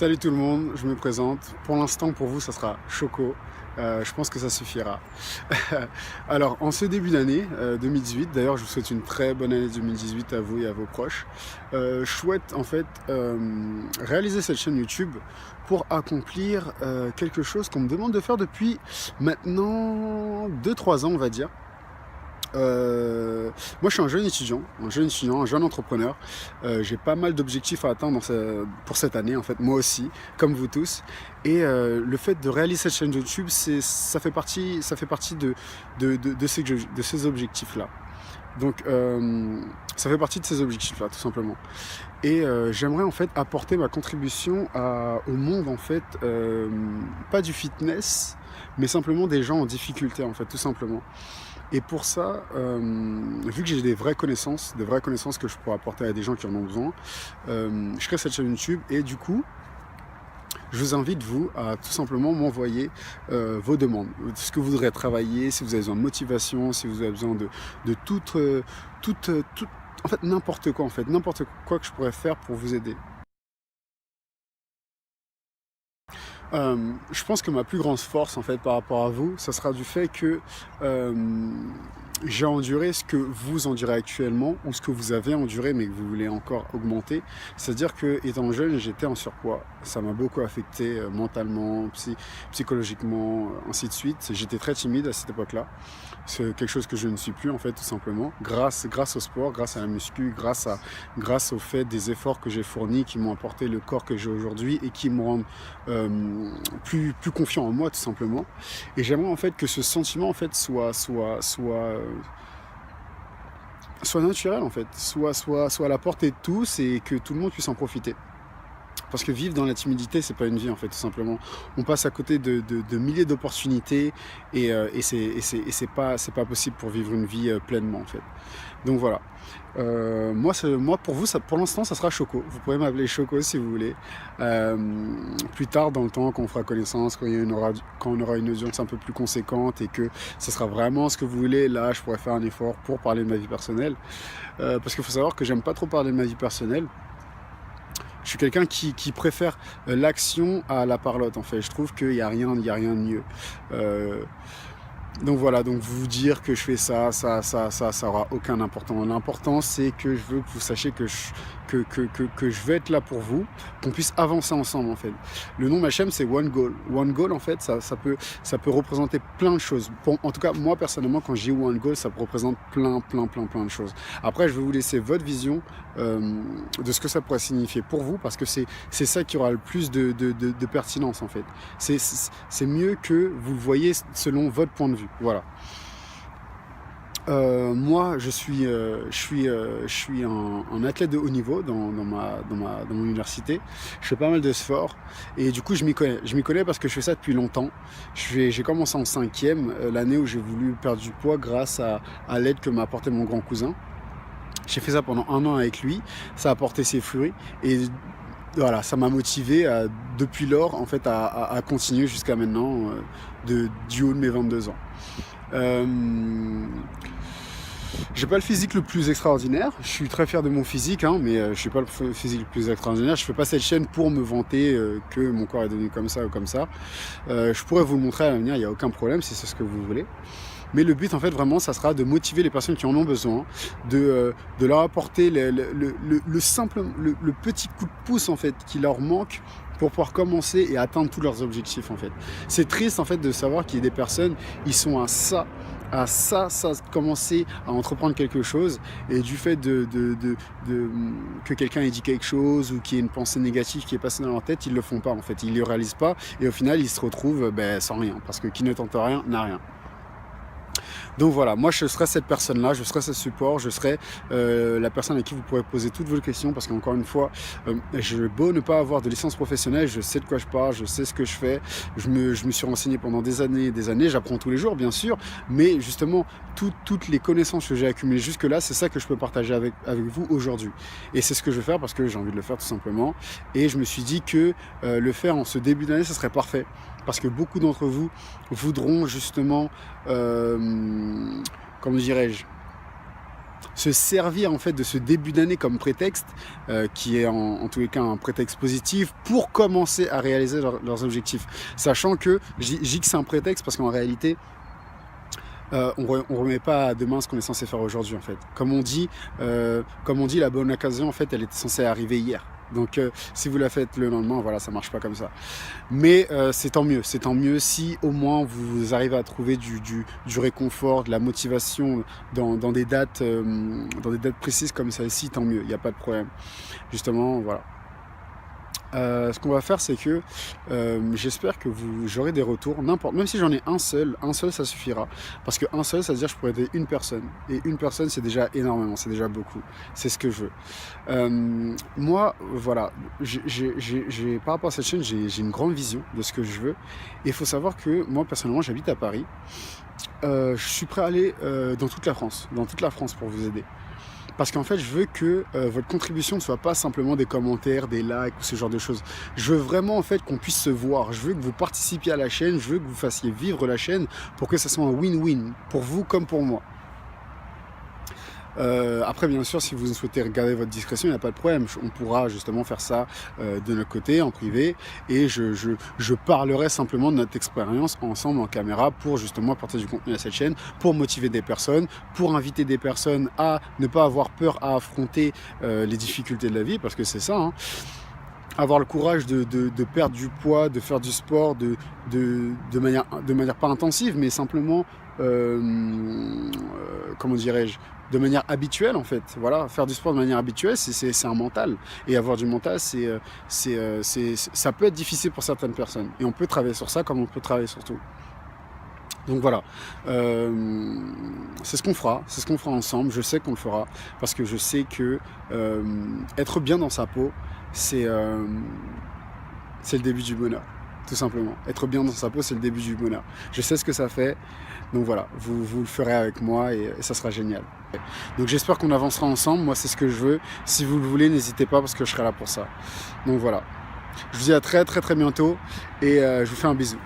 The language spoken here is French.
Salut tout le monde, je me présente. Pour l'instant, pour vous, ça sera Choco. Je pense que ça suffira. Alors, en ce début d'année 2018, d'ailleurs, je vous souhaite une très bonne année 2018 à vous et à vos proches. Je souhaite en fait réaliser cette chaîne YouTube pour accomplir quelque chose qu'on me demande de faire depuis maintenant 2-3 ans, on va dire. Moi je suis un jeune étudiant, un jeune entrepreneur. J'ai pas mal d'objectifs à atteindre pour cette année, en fait, moi aussi, comme vous tous. Et le fait de réaliser cette chaîne YouTube, ça fait partie de ces objectifs-là. Donc ça fait partie de ces objectifs-là, tout simplement. Et j'aimerais en fait apporter ma contribution au monde, en fait, pas du fitness, mais simplement des gens en difficulté, en fait, tout simplement. Et pour ça, vu que j'ai des vraies connaissances que je pourrais apporter à des gens qui en ont besoin, je crée cette chaîne YouTube et du coup, je vous invite, vous, à tout simplement m'envoyer vos demandes, ce que vous voudrez travailler, si vous avez besoin de motivation, si vous avez besoin de en fait, n'importe quoi, n'importe quoi que je pourrais faire pour vous aider. Je pense que ma plus grande force, en fait, par rapport à vous, ça sera du fait que j'ai enduré ce que vous endurez actuellement ou ce que vous avez enduré mais que vous voulez encore augmenter. C'est-à-dire que étant jeune, j'étais en surpoids. Ça m'a beaucoup affecté mentalement, psychologiquement, ainsi de suite. J'étais très timide à cette époque-là. C'est quelque chose que je ne suis plus, en fait, tout simplement. Grâce au sport, grâce à la muscu, grâce au fait des efforts que j'ai fournis qui m'ont apporté le corps que j'ai aujourd'hui et qui me rendent plus confiant en moi, tout simplement. Et j'aimerais en fait que ce sentiment en fait soit naturel, en fait, soit à la portée de tous et que tout le monde puisse en profiter. Parce que vivre dans la timidité, c'est pas une vie, en fait, tout simplement. On passe à côté de milliers d'opportunités et c'est pas possible pour vivre une vie pleinement, en fait. Donc voilà. Moi, pour vous, pour l'instant, ça sera Choco. Vous pourrez m'appeler Choco si vous voulez. Plus tard dans le temps, quand on fera connaissance, quand on aura une audience un peu plus conséquente et que ça sera vraiment ce que vous voulez, là, je pourrais faire un effort pour parler de ma vie personnelle. Parce qu'il faut savoir que j'aime pas trop parler de ma vie personnelle. Je suis quelqu'un qui préfère l'action à la parlotte, en fait. Je trouve qu'il n'y a rien de mieux. Donc voilà, donc vous dire que je fais ça aura aucun importance. L'important, c'est que je veux que vous sachiez que je vais être là pour vous, qu'on puisse avancer ensemble, en fait. Le nom de ma chaîne, c'est One Goal. One Goal, en fait, ça peut représenter plein de choses. En tout cas, moi, personnellement, quand je dis One Goal, ça représente plein de choses. Après, je vais vous laisser votre vision de ce que ça pourrait signifier pour vous, parce que c'est ça qui aura le plus de pertinence, en fait. C'est mieux que vous le voyez selon votre point de vue. Voilà. Moi, je suis un athlète de haut niveau dans mon université. Je fais pas mal de sport et du coup, je m'y connais. Je m'y connais parce que je fais ça depuis longtemps. J'ai commencé en 5e, l'année où j'ai voulu perdre du poids grâce à l'aide que m'a apporté mon grand cousin. J'ai fait ça pendant 1 an avec lui. Ça a porté ses fruits et voilà, ça m'a motivé depuis lors, en fait, à continuer jusqu'à maintenant, du haut de mes 22 ans. J'ai pas le physique le plus extraordinaire, je suis très fier de mon physique, hein, mais je suis pas le physique le plus extraordinaire. Je fais pas cette chaîne pour me vanter que mon corps est devenu comme ça ou comme ça. Je pourrais vous le montrer à l'avenir, il n'y a aucun problème si c'est ce que vous voulez. Mais le but, en fait, vraiment, ça sera de motiver les personnes qui en ont besoin, de leur apporter le petit coup de pouce, en fait, qui leur manque pour pouvoir commencer et atteindre tous leurs objectifs, en fait. C'est triste, en fait, de savoir qu'il y a des personnes, ils sont à commencer à entreprendre quelque chose, et du fait que quelqu'un ait dit quelque chose ou qu'il y ait une pensée négative qui est passée dans leur tête, ils le font pas, en fait. Ils le réalisent pas, et au final, ils se retrouvent sans rien, parce que qui ne tente rien n'a rien. Donc voilà, moi je serai cette personne-là, je serai ce support, je serai la personne à qui vous pourrez poser toutes vos questions, parce qu'encore une fois, je beau ne pas avoir de licence professionnelle, je sais de quoi je parle, je sais ce que je fais, je me suis renseigné pendant des années, j'apprends tous les jours bien sûr, mais justement toutes les connaissances que j'ai accumulées jusque-là, c'est ça que je peux partager avec vous aujourd'hui. Et c'est ce que je vais faire parce que j'ai envie de le faire tout simplement, et je me suis dit que le faire en ce début d'année, ça serait parfait. Parce que beaucoup d'entre vous voudront justement, comment dirais-je, se servir en fait de ce début d'année comme prétexte, qui est en tous les cas un prétexte positif pour commencer à réaliser leurs objectifs. Sachant que je dis que c'est un prétexte parce qu'en réalité, on remet pas à demain ce qu'on est censé faire aujourd'hui en fait. Comme on dit, la bonne occasion en fait, elle était censée arriver hier. Donc si vous la faites le lendemain, voilà, ça marche pas comme ça. Mais c'est tant mieux si au moins vous arrivez à trouver du réconfort, de la motivation dans des dates précises comme celle-ci, tant mieux, il n'y a pas de problème. Justement, voilà. Ce qu'on va faire, c'est que j'espère que j'aurai des retours, n'importe, même si j'en ai un seul ça suffira. Parce qu'un seul, ça veut dire que je pourrais aider une personne. Et une personne, c'est déjà énormément, c'est déjà beaucoup. C'est ce que je veux. Moi, voilà, par rapport à cette chaîne, j'ai une grande vision de ce que je veux. Et il faut savoir que moi, personnellement, j'habite à Paris. Je suis prêt à aller dans toute la France pour vous aider. Parce qu'en fait, je veux que votre contribution ne soit pas simplement des commentaires, des likes ou ce genre de choses. Je veux vraiment en fait qu'on puisse se voir. Je veux que vous participiez à la chaîne, je veux que vous fassiez vivre la chaîne pour que ça soit un win-win pour vous comme pour moi. Après, bien sûr, si vous souhaitez regarder votre discrétion, il n'y a pas de problème. On pourra justement faire ça de notre côté, en privé. Et je parlerai simplement de notre expérience ensemble en caméra pour justement apporter du contenu à cette chaîne, pour motiver des personnes, pour inviter des personnes à ne pas avoir peur à affronter les difficultés de la vie, parce que c'est ça, hein. Avoir le courage de perdre du poids, de faire du sport de manière pas intensive, mais simplement, comment dirais-je, de manière habituelle en fait. Voilà, faire du sport de manière habituelle, c'est un mental. Et avoir du mental, ça peut être difficile pour certaines personnes. Et on peut travailler sur ça comme on peut travailler sur tout. Donc voilà, c'est ce qu'on fera ensemble, je sais qu'on le fera, parce que je sais que être bien dans sa peau, c'est le début du bonheur, tout simplement. Être bien dans sa peau, c'est le début du bonheur. Je sais ce que ça fait, donc voilà, vous le ferez avec moi et ça sera génial. Donc j'espère qu'on avancera ensemble, moi c'est ce que je veux. Si vous le voulez, n'hésitez pas parce que je serai là pour ça. Donc voilà, je vous dis à très très très bientôt et je vous fais un bisou.